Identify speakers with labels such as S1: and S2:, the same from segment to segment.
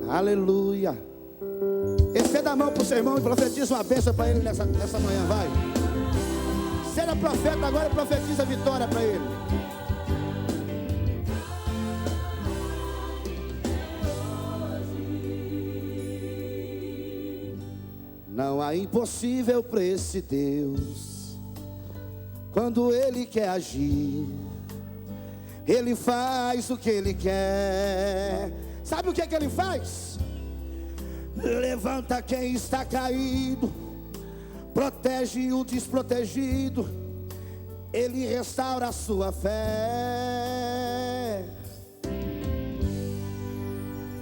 S1: Aleluia. Estenda a mão para o seu irmão e profetiza uma bênção para ele nessa manhã, vai. Seja profeta agora e profetiza vitória para ele. Não há impossível para esse Deus. Quando Ele quer agir, Ele faz o que Ele quer. Sabe o que é que Ele faz? Levanta quem está caído, protege o desprotegido, Ele restaura a sua fé.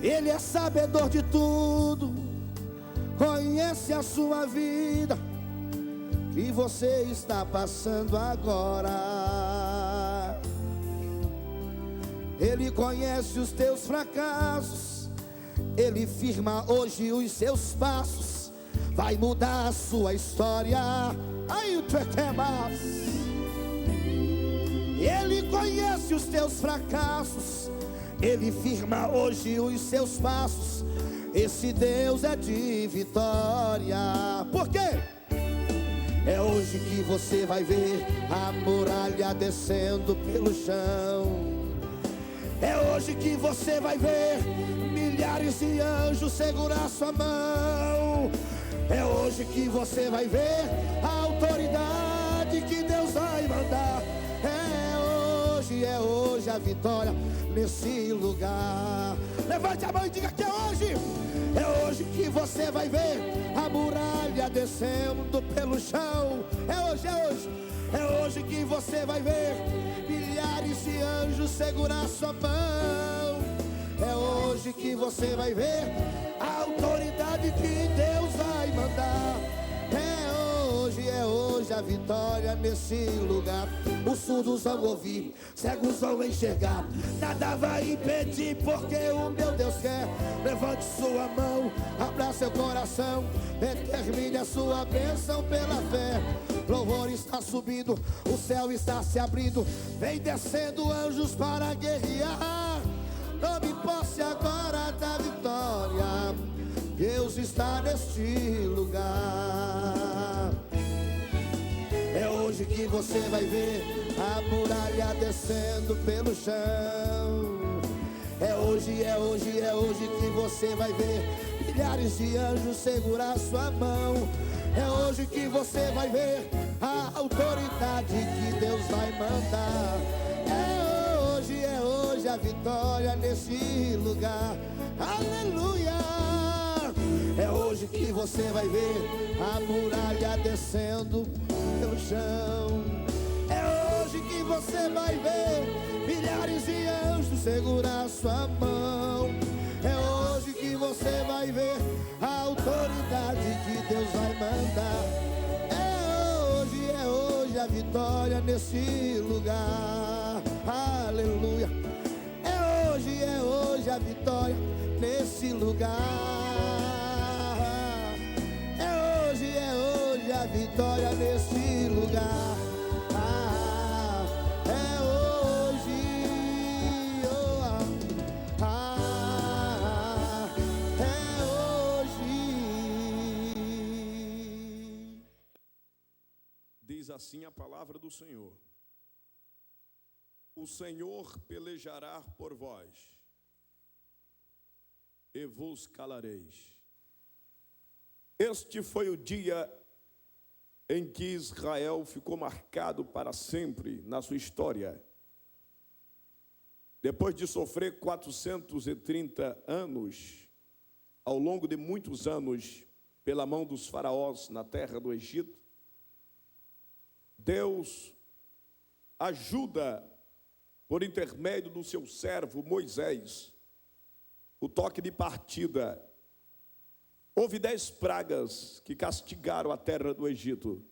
S1: Ele é sabedor de tudo, conhece a sua vida, que você está passando agora. Ele conhece os teus fracassos, Ele firma hoje os seus passos, vai mudar a sua história. Aí o tretemas. Ele conhece os teus fracassos, Ele firma hoje os seus passos. Esse Deus é de vitória. Por quê? É hoje que você vai ver a muralha descendo pelo chão. É hoje que você vai ver milhares de anjos segurar sua mão. É hoje que você vai ver a autoridade que Deus vai mandar. É hoje a vitória nesse lugar. Levante a mão e diga que é hoje. É hoje que você vai ver a muralha descendo pelo chão. É hoje, é hoje. É hoje que você vai ver milhares de anjos segurar sua mão. É hoje que você vai ver a autoridade que Deus vai mandar. É hoje a vitória nesse lugar. Os surdos vão ouvir, cegos vão enxergar, nada vai impedir, porque o meu Deus quer. Levante sua mão, abra seu coração, determine a sua bênção pela fé. Louvor está subindo, o céu está se abrindo, vem descendo anjos para guerrear. Tome posse agora da vitória, Deus está neste lugar. É hoje que você vai ver a muralha descendo pelo chão. É hoje que você vai ver milhares de anjos segurar sua mão. É hoje que você vai ver a autoridade que Deus vai mandar. É hoje a vitória nesse lugar. Aleluia! É hoje que você vai ver a muralha descendo pelo chão. É hoje que você vai ver milhares de anjos segurar sua mão. É hoje que você vai ver a autoridade que Deus vai mandar. É hoje a vitória nesse lugar. Aleluia. É hoje a vitória nesse lugar. É hoje a vitória nesse lugar. É hoje. É hoje.
S2: Diz assim a palavra do Senhor: o Senhor pelejará por vós, e vos calareis. Este foi o dia em que Israel ficou marcado para sempre na sua história. Depois de sofrer 430 anos, ao longo de muitos anos, pela mão dos faraós na terra do Egito, Deus ajuda, por intermédio do seu servo Moisés, o toque de partida. Houve 10 pragas que castigaram a terra do Egito.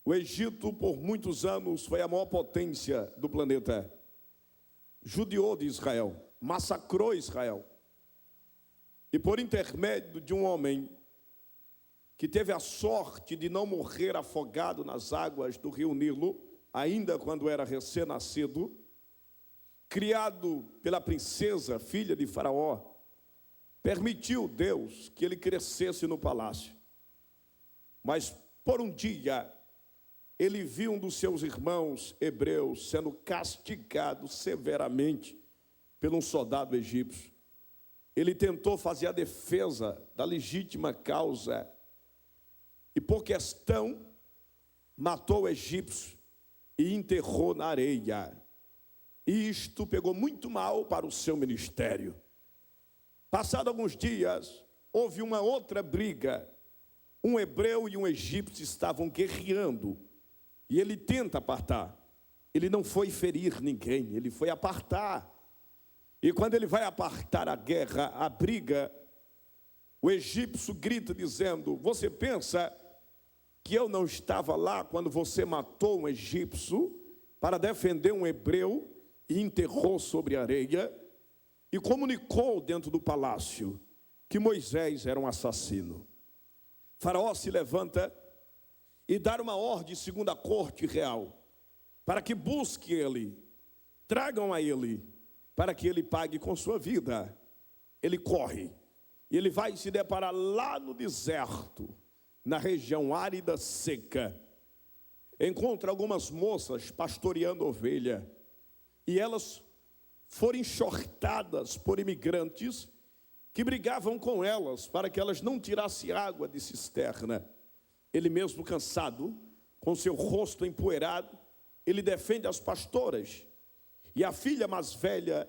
S2: O Egito, por muitos anos, foi a maior potência do planeta. Judiou de Israel, massacrou Israel. E por intermédio de um homem que teve a sorte de não morrer afogado nas águas do rio Nilo, ainda quando era recém-nascido, criado pela princesa, filha de Faraó, permitiu Deus que ele crescesse no palácio. Mas por um dia, ele viu um dos seus irmãos hebreus sendo castigado severamente por um soldado egípcio. Ele tentou fazer a defesa da legítima causa e, por questão, matou o egípcio e enterrou na areia. E isto pegou muito mal para o seu ministério. Passados alguns dias, houve uma outra briga. Um hebreu e um egípcio estavam guerreando. E ele tenta apartar. Ele não foi ferir ninguém, ele foi apartar. E quando ele vai apartar a guerra, a briga, o egípcio grita dizendo: você pensa que eu não estava lá quando você matou um egípcio para defender um hebreu e enterrou sobre a areia? E comunicou dentro do palácio que Moisés era um assassino. Faraó se levanta e dá uma ordem segundo a corte real, para que busque ele, tragam a ele, para que ele pague com sua vida. Ele corre, e ele vai se deparar lá no deserto, na região árida, seca. Encontra algumas moças pastoreando ovelha, e elas foram enxortadas por imigrantes que brigavam com elas para que elas não tirassem água de cisterna. Ele mesmo cansado, com seu rosto empoeirado, ele defende as pastoras. E a filha mais velha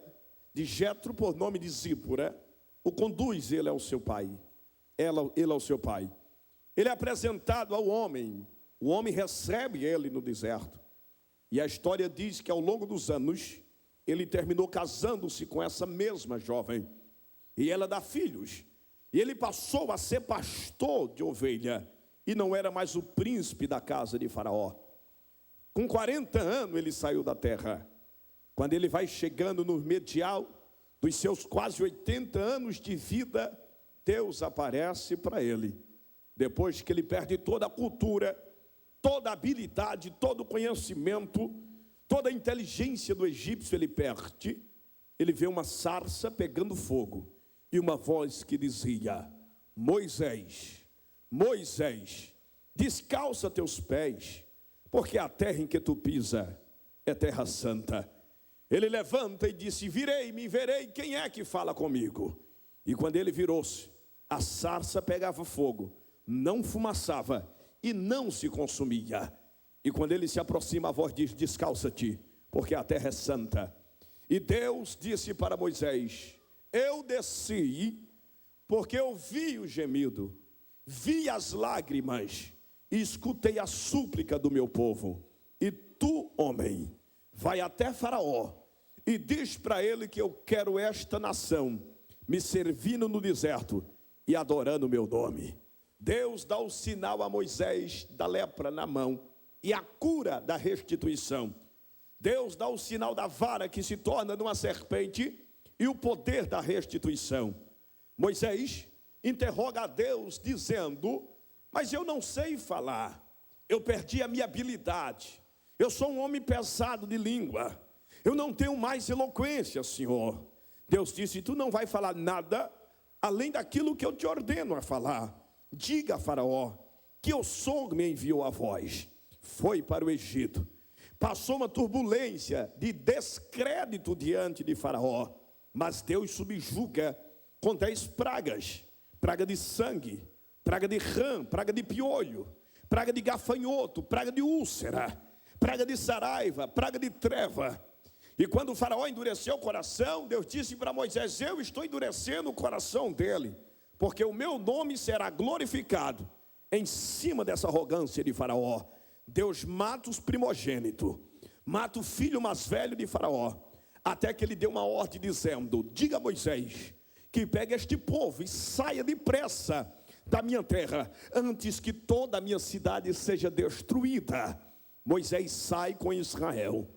S2: de Jetro, por nome de Zípora, o conduz ele ao seu pai. Ele ao seu pai. Ele é apresentado ao homem. O homem recebe ele no deserto. E a história diz que ao longo dos anos, ele terminou casando-se com essa mesma jovem. E ela dá filhos. E ele passou a ser pastor de ovelha. E não era mais o príncipe da casa de Faraó. Com 40 anos ele saiu da terra. Quando ele vai chegando no medial dos seus quase 80 anos de vida, Deus aparece para ele. Depois que ele perde toda a cultura, toda a habilidade, todo o conhecimento, toda a inteligência do egípcio ele perde. Ele vê uma sarça pegando fogo e uma voz que dizia: Moisés, Moisés, descalça teus pés, porque a terra em que tu pisa é terra santa. Ele levanta e disse: virei-me, verei quem é que fala comigo. E quando ele virou-se, a sarça pegava fogo, não fumaçava e não se consumia. E quando ele se aproxima, a voz diz: descalça-te, porque a terra é santa. E Deus disse para Moisés: eu desci, porque eu vi o gemido, vi as lágrimas e escutei a súplica do meu povo. E tu, homem, vai até Faraó e diz para ele que eu quero esta nação me servindo no deserto e adorando o meu nome. Deus dá o sinal a Moisés da lepra na mão e a cura da restituição. Deus dá o sinal da vara que se torna numa serpente e o poder da restituição. Moisés interroga a Deus dizendo: mas eu não sei falar, eu perdi a minha habilidade, eu sou um homem pesado de língua, eu não tenho mais eloquência, Senhor. Deus disse: tu não vai falar nada além daquilo que eu te ordeno a falar. Diga a Faraó que eu sou, me enviou a voz. Foi para o Egito, passou uma turbulência de descrédito diante de Faraó, mas Deus subjuga com 10 pragas: praga de sangue, praga de rã, praga de piolho, praga de gafanhoto, praga de úlcera, praga de saraiva, praga de treva. E quando o Faraó endureceu o coração, Deus disse para Moisés: eu estou endurecendo o coração dele, porque o meu nome será glorificado em cima dessa arrogância de Faraó. Deus mata os primogênitos, mata o filho mais velho de Faraó, até que ele deu uma ordem dizendo: diga a Moisés que pegue este povo e saia depressa da minha terra, antes que toda a minha cidade seja destruída. Moisés sai com Israel,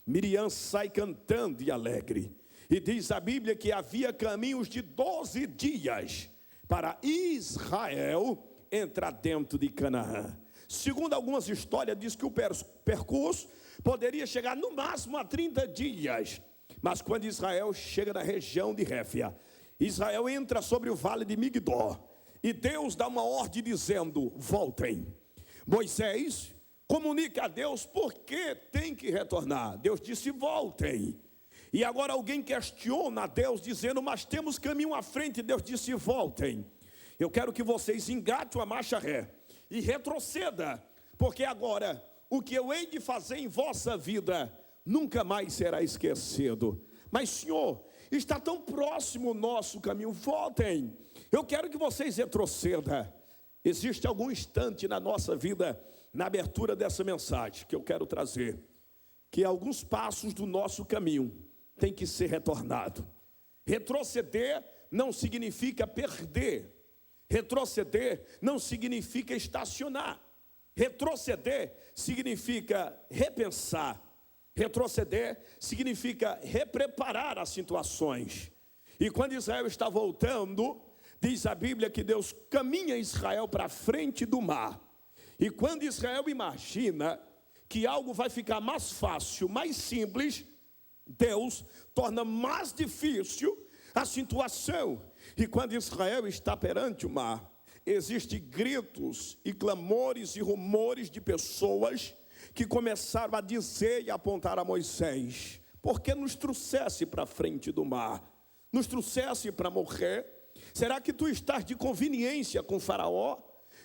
S2: Miriam sai cantando e alegre, E diz a Bíblia que havia caminhos de 12 dias para Israel entrar dentro de Canaã. Segundo algumas histórias, diz que o percurso poderia chegar no máximo a 30 dias. Mas quando Israel chega na região de Réfia, Israel entra sobre o vale de Migdol, e Deus dá uma ordem dizendo: voltem. Moisés comunica a Deus por que tem que retornar. Deus disse: voltem. E agora alguém questiona a Deus dizendo: mas temos caminho à frente. Deus disse: voltem. Eu quero que vocês engatem a marcha ré e retroceda, porque agora o que eu hei de fazer em vossa vida nunca mais será esquecido. Mas, Senhor, está tão próximo o nosso caminho, voltem. Eu quero que vocês retrocedam. Existe algum instante na nossa vida, na abertura dessa mensagem, que eu quero trazer, que alguns passos do nosso caminho têm que ser retornados. Retroceder não significa perder. Retroceder não significa estacionar. Retroceder significa repensar. Retroceder significa repreparar as situações. E quando Israel está voltando, diz a Bíblia que Deus caminha Israel para frente do mar. E quando Israel imagina que algo vai ficar mais fácil, mais simples, Deus torna mais difícil a situação. E quando Israel está perante o mar, existem gritos e clamores e rumores de pessoas que começaram a dizer e apontar a Moisés: por que nos trouxesse para frente do mar? Nos trouxesse para morrer? Será que tu estás de conveniência com Faraó?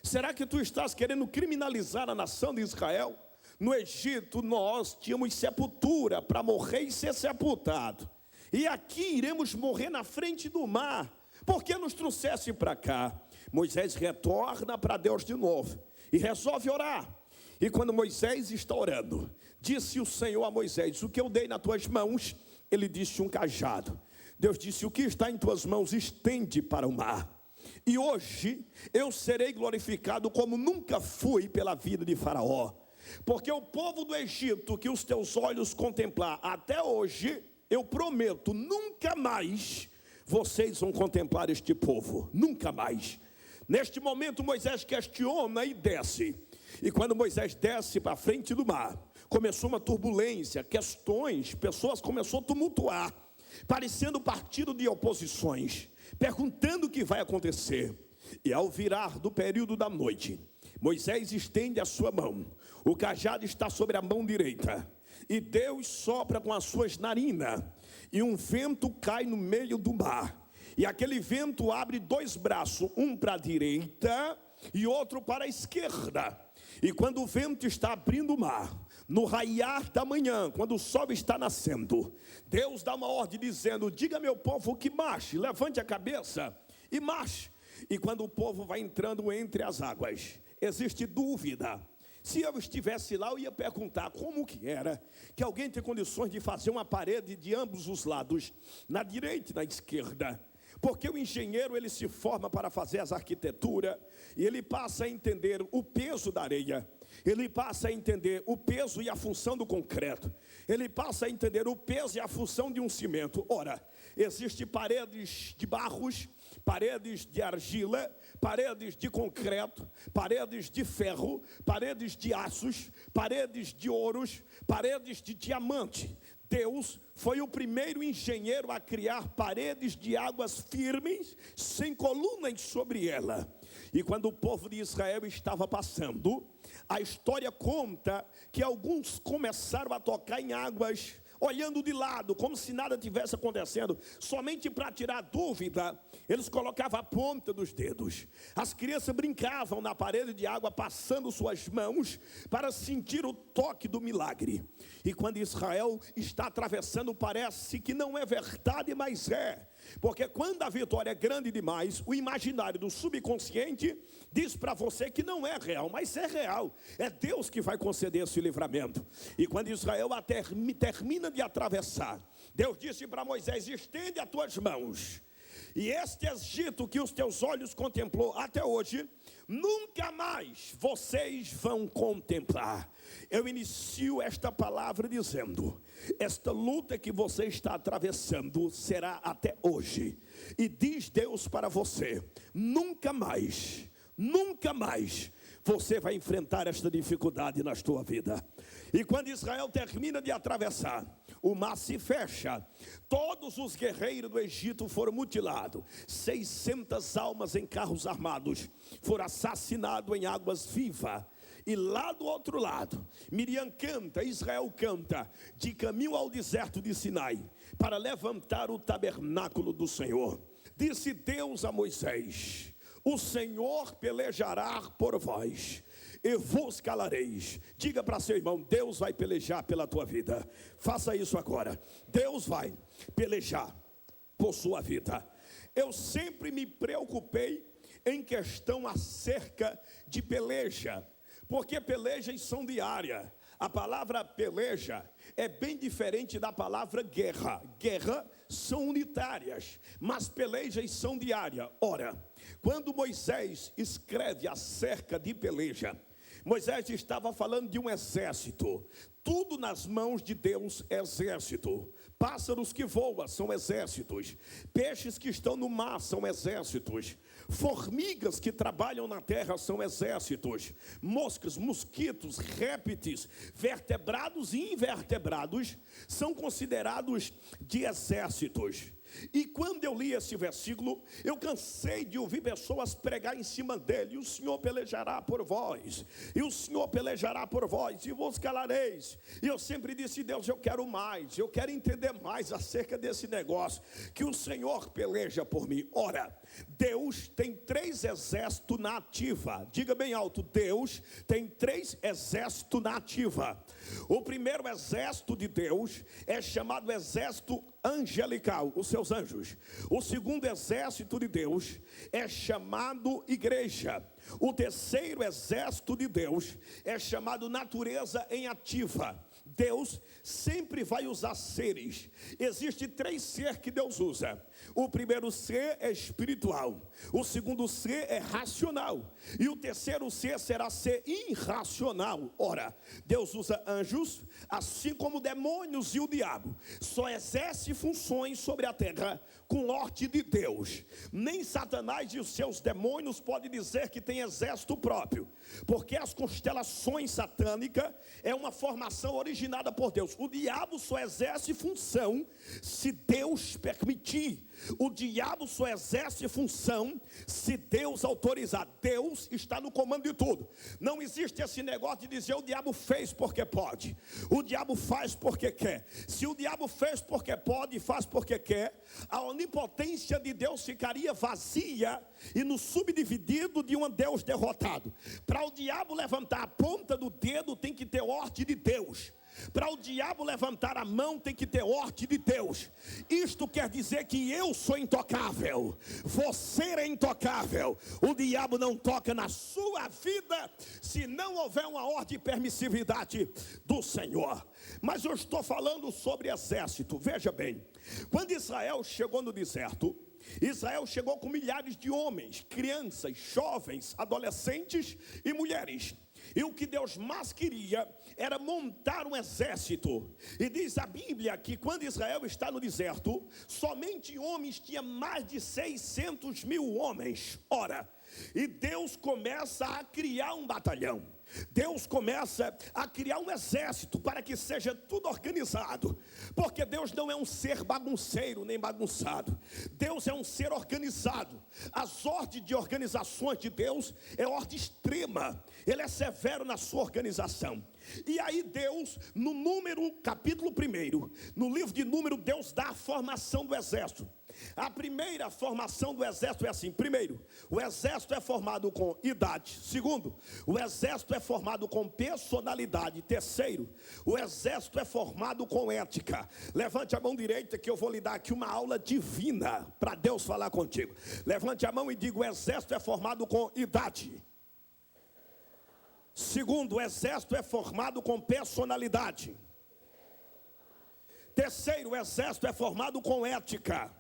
S2: Será que tu estás querendo criminalizar a nação de Israel? No Egito nós tínhamos sepultura para morrer e ser sepultado, e aqui iremos morrer na frente do mar. Por que nos trouxesse para cá? Moisés retorna para Deus de novo e resolve orar. E quando Moisés está orando, disse o Senhor a Moisés: o que eu dei nas tuas mãos? Ele disse: um cajado. Deus disse: o que está em tuas mãos, estende para o mar. E hoje eu serei glorificado como nunca fui pela vida de Faraó. Porque o povo do Egito que os teus olhos contemplar até hoje, eu prometo, nunca mais vocês vão contemplar este povo. Nunca mais. Neste momento Moisés questiona e desce. E quando Moisés desce para frente do mar, começou uma turbulência, questões, pessoas começaram a tumultuar, parecendo partido de oposições, perguntando o que vai acontecer. E ao virar do período da noite, Moisés estende a sua mão, o cajado está sobre a mão direita, e Deus sopra com as suas narinas, e um vento cai no meio do mar, e aquele vento abre dois braços, um para a direita e outro para a esquerda. E quando o vento está abrindo o mar, no raiar da manhã, quando o sol está nascendo, Deus dá uma ordem dizendo: diga meu povo que marche, levante a cabeça e marche. E quando o povo vai entrando entre as águas, existe dúvida. Se eu estivesse lá, eu ia perguntar como que era que alguém tem condições de fazer uma parede de ambos os lados, na direita e na esquerda. Porque o engenheiro, ele se forma para fazer as arquiteturas, e ele passa a entender o peso da areia, ele passa a entender o peso e a função do concreto, ele passa a entender o peso e a função de um cimento. Ora, existem paredes de barros, paredes de argila, paredes de concreto, paredes de ferro, paredes de aços, paredes de ouros, paredes de diamante. Deus foi o primeiro engenheiro a criar paredes de águas firmes, sem colunas sobre ela. E quando o povo de Israel estava passando, a história conta que alguns começaram a tocar em águas, olhando de lado, como se nada tivesse acontecendo, somente para tirar dúvida. Eles colocavam a ponta dos dedos. As crianças brincavam na parede de água, passando suas mãos para sentir o toque do milagre. E quando Israel está atravessando, parece que não é verdade, mas é. Porque quando a vitória é grande demais, o imaginário do subconsciente diz para você que não é real, mas é real. É Deus que vai conceder esse livramento. E quando Israel termina de atravessar, Deus disse para Moisés: estende as tuas mãos. E este Egito que os teus olhos contemplou até hoje, nunca mais vocês vão contemplar. Eu inicio esta palavra dizendo: esta luta que você está atravessando será até hoje. E diz Deus para você: nunca mais você vai enfrentar esta dificuldade na sua vida. E quando Israel termina de atravessar, o mar se fecha. Todos os guerreiros do Egito foram mutilados. 600 almas em carros armados foram assassinados em águas vivas. E lá do outro lado, Miriam canta, Israel canta, de caminho ao deserto de Sinai, para levantar o tabernáculo do Senhor. Disse Deus a Moisés: o Senhor pelejará por vós, e vos calareis. Diga para seu irmão: Deus vai pelejar pela tua vida. Faça isso agora. Deus vai pelejar por sua vida. Eu sempre me preocupei em questão acerca de peleja, porque pelejas são diárias. A palavra peleja é bem diferente da palavra guerra. Guerra são unitárias, mas pelejas são diárias. Ora, quando Moisés escreve acerca de peleja, Moisés estava falando de um exército. Tudo nas mãos de Deus é exército. Pássaros que voam são exércitos. Peixes que estão no mar são exércitos. Formigas que trabalham na terra são exércitos. Moscas, mosquitos, répteis, vertebrados e invertebrados são considerados de exércitos. E quando eu li esse versículo, eu cansei de ouvir pessoas pregar em cima dele: o Senhor pelejará por vós, e o Senhor pelejará por vós, e vos calareis. E eu sempre disse: Deus, eu quero mais, eu quero entender mais acerca desse negócio, que o Senhor peleja por mim. Ora, Deus tem 3 exércitos na ativa. Diga bem alto: Deus tem 3 exércitos na ativa. O primeiro exército de Deus é chamado exército angelical, os seus anjos. O segundo exército de Deus é chamado igreja. O terceiro exército de Deus é chamado natureza em ativa. Deus sempre vai usar seres. Existem 3 seres que Deus usa. O primeiro ser é espiritual, o segundo ser é racional, e o terceiro ser será ser irracional. Ora, Deus usa anjos, assim como demônios e o diabo. Só exerce funções sobre a terra com ordem de Deus. Nem Satanás e os seus demônios podem dizer que tem exército próprio, porque as constelações satânicas é uma formação originada por Deus. O diabo só exerce função se Deus permitir. O diabo só exerce função se Deus autorizar. Deus está no comando de tudo. Não existe esse negócio de dizer: o diabo fez porque pode, o diabo faz porque quer. Se o diabo fez porque pode e faz porque quer, a onipotência de Deus ficaria vazia e no subdividido de um Deus derrotado. Para o diabo levantar a ponta do dedo, tem que ter ordem de Deus. Para o diabo levantar a mão, tem que ter ordem de Deus. Isto quer dizer que eu sou intocável, você é intocável. O diabo não toca na sua vida se não houver uma ordem de permissividade do Senhor. Mas eu estou falando sobre exército. Veja bem, quando Israel chegou no deserto, Israel chegou com milhares de homens, crianças, jovens, adolescentes e mulheres. E o que Deus mais queria era montar um exército. E diz a Bíblia que quando Israel está no deserto, somente homens tinha mais de 600 mil homens. Ora, e Deus começa a criar um batalhão. Deus começa a criar um exército para que seja tudo organizado, porque Deus não é um ser bagunceiro nem bagunçado. Deus é um ser organizado. As ordens de organizações de Deus é ordem extrema. Ele é severo na sua organização. E aí Deus, no Número, capítulo 1, no livro de Número, Deus dá a formação do exército. A primeira formação do exército é assim: primeiro, o exército é formado com idade. Segundo, o exército é formado com personalidade. Terceiro, o exército é formado com ética. Levante a mão direita que eu vou lhe dar aqui uma aula divina para Deus falar contigo. Levante a mão e diga: o exército é formado com idade. Segundo, o exército é formado com personalidade. Terceiro, o exército é formado com ética.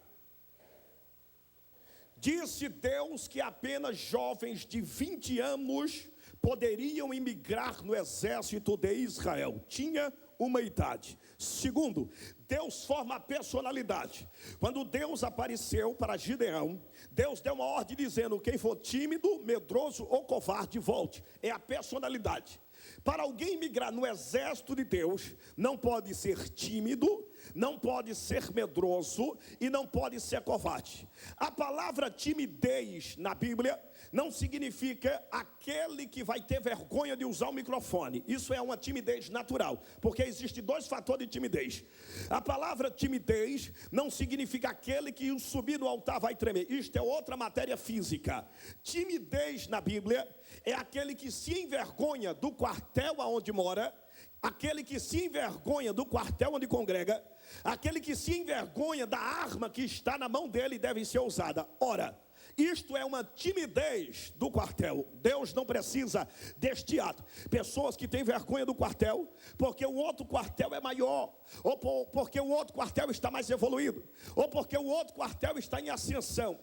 S2: Disse Deus que apenas jovens de 20 anos poderiam emigrar no exército de Israel. Tinha uma idade. Segundo, Deus forma a personalidade. Quando Deus apareceu para Gideão, Deus deu uma ordem dizendo: quem for tímido, medroso ou covarde, volte. É a personalidade. Para alguém migrar no exército de Deus, não pode ser tímido, não pode ser medroso e não pode ser covarde. A palavra timidez na Bíblia não significa aquele que vai ter vergonha de usar o microfone. Isso é uma timidez natural, porque existem dois fatores de timidez. A palavra timidez não significa aquele que subir no altar vai tremer. Isto é outra matéria física. Timidez na Bíblia é aquele que se envergonha do quartel aonde mora, aquele que se envergonha do quartel onde congrega, aquele que se envergonha da arma que está na mão dele e deve ser usada. Ora, isto é uma timidez do quartel. Deus não precisa deste ato. Pessoas que têm vergonha do quartel, porque o outro quartel é maior, ou porque o outro quartel está mais evoluído, ou porque o outro quartel está em ascensão.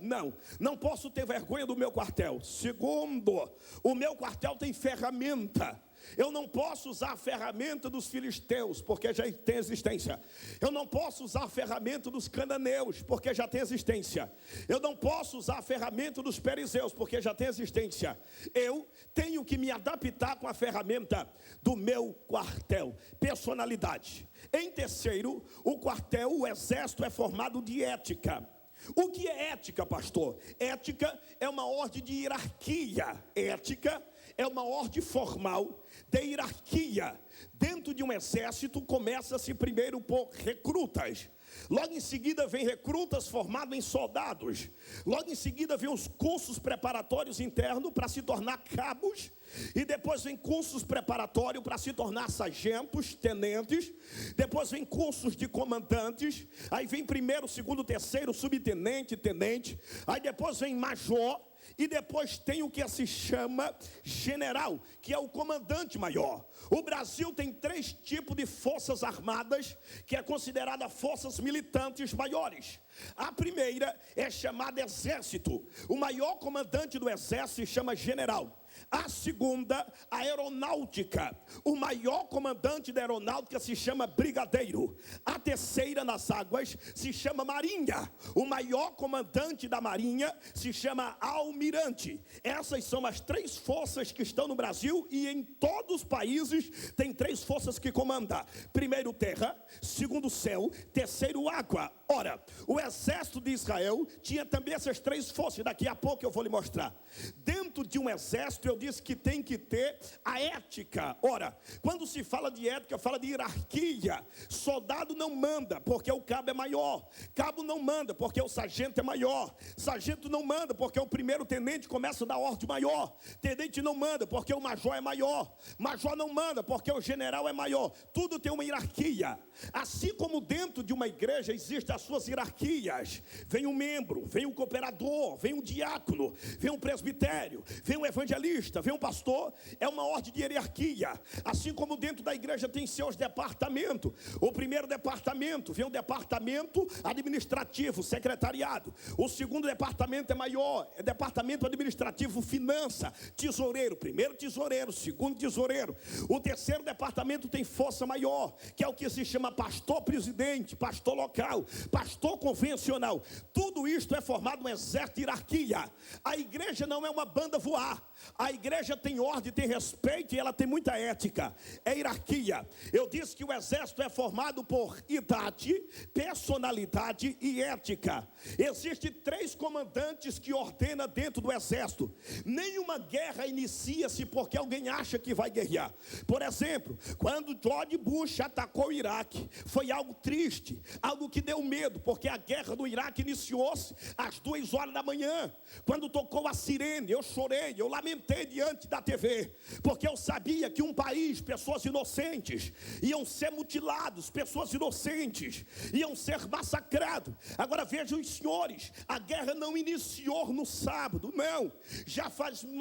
S2: Não posso ter vergonha do meu quartel. Segundo, o meu quartel tem ferramenta. Eu não posso usar a ferramenta dos filisteus, porque já tem existência. Eu não posso usar a ferramenta dos cananeus, porque já tem existência. Eu não posso usar a ferramenta dos perizeus, porque já tem existência. Eu tenho que me adaptar com a ferramenta do meu quartel. Personalidade. Em terceiro, o quartel, o exército é formado de ética. O que é ética, pastor? Ética é uma ordem de hierarquia. Ética é uma ordem formal de hierarquia. Dentro de um exército começa-se primeiro por recrutas. Logo em seguida vem recrutas formados em soldados. Logo em seguida vem os cursos preparatórios internos para se tornar cabos. E depois vem cursos preparatórios para se tornar sargentos, tenentes. Depois vem cursos de comandantes. Aí vem primeiro, segundo, terceiro, subtenente, tenente. Aí depois vem major. E depois tem o que se chama general, que é o comandante maior. O Brasil tem 3 tipos de forças armadas, que é considerada forças militantes maiores. A primeira é chamada exército. O maior comandante do exército se chama general. A segunda, a aeronáutica. O maior comandante da aeronáutica se chama brigadeiro. A terceira, nas águas, se chama marinha. O maior comandante da marinha se chama almirante. Essas são as 3 forças que estão no Brasil, e em todos os países tem 3 forças que comandam. Primeiro terra, segundo céu, terceiro água. Ora, o exército de Israel tinha também essas 3 forças. Daqui a pouco eu vou lhe mostrar. Dentro de um exército, eu disse que tem que ter a ética. Ora, quando se fala de ética, fala de hierarquia. Soldado não manda, porque o cabo é maior. Cabo não manda, porque o sargento é maior. Sargento não manda, porque o primeiro tenente começa da ordem maior. Tenente não manda, porque o major é maior. Major não manda, porque o general é maior. Tudo tem uma hierarquia. Assim como dentro de uma igreja existem as suas hierarquias. Vem um membro, vem um cooperador, vem um diácono, vem um presbitério, vem um evangelista, vem um pastor. É uma ordem de hierarquia. Assim como dentro da igreja tem seus departamentos. O primeiro departamento, vem um departamento administrativo, secretariado. O segundo departamento é maior, é departamento administrativo, finança, tesoureiro. Primeiro tesoureiro, segundo tesoureiro. O terceiro departamento tem força maior, que é o que se chama pastor presidente, pastor local, pastor convencional. Tudo isto é formado um exército de hierarquia. A igreja não é uma banda voar. A igreja tem ordem, tem respeito e ela tem muita ética. É hierarquia. Eu disse que o exército é formado por idade, personalidade e ética. Existem 3 comandantes que ordenam dentro do exército. Nenhuma guerra inicia-se porque alguém acha que vai guerrear. Por exemplo, quando George Bush atacou o Iraque, foi algo triste, algo que deu medo, porque a guerra do Iraque iniciou-se às 2 horas da manhã. Quando tocou a sirene, eu chorei, eu lamentei diante da TV, porque eu sabia que um país, pessoas inocentes, iam ser mutilados, pessoas inocentes, iam ser massacrados. Agora vejam os senhores, a guerra não iniciou no sábado, não, já faz mais